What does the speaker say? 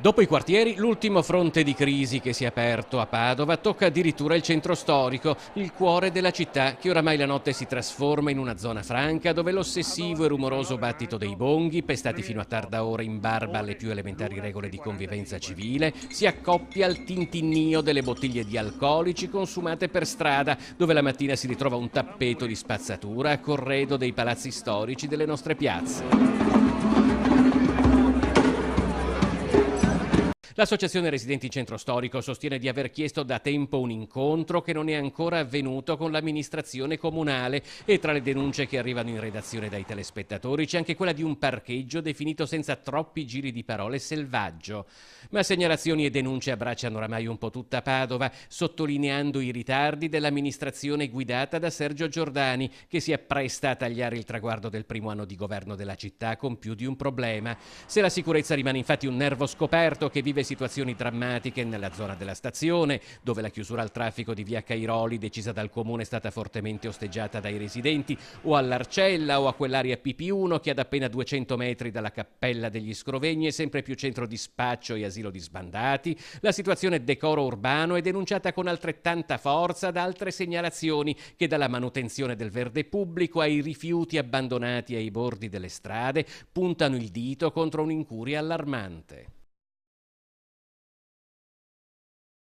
Dopo i quartieri, l'ultimo fronte di crisi che si è aperto a Padova tocca addirittura il centro storico, il cuore della città, che oramai la notte si trasforma in una zona franca dove l'ossessivo e rumoroso battito dei bonghi, pestati fino a tarda ora in barba alle più elementari regole di convivenza civile, si accoppia al tintinnio delle bottiglie di alcolici consumate per strada, dove la mattina si ritrova un tappeto di spazzatura a corredo dei palazzi storici delle nostre piazze. L'associazione Residenti in Centro Storico sostiene di aver chiesto da tempo un incontro che non è ancora avvenuto con l'amministrazione comunale e tra le denunce che arrivano in redazione dai telespettatori c'è anche quella di un parcheggio definito senza troppi giri di parole selvaggio. Ma segnalazioni e denunce abbracciano oramai un po' tutta Padova, sottolineando i ritardi dell'amministrazione guidata da Sergio Giordani, che si appresta a tagliare il traguardo del primo anno di governo della città con più di un problema. Se la sicurezza rimane infatti un nervo scoperto che vive situazioni drammatiche nella zona della stazione, dove la chiusura al traffico di via Cairoli decisa dal comune è stata fortemente osteggiata dai residenti, o all'Arcella o a quell'area PP1 che ad appena 200 metri dalla Cappella degli Scrovegni è sempre più centro di spaccio e asilo di sbandati, la situazione decoro urbano è denunciata con altrettanta forza da altre segnalazioni che dalla manutenzione del verde pubblico ai rifiuti abbandonati ai bordi delle strade puntano il dito contro un'incuria allarmante.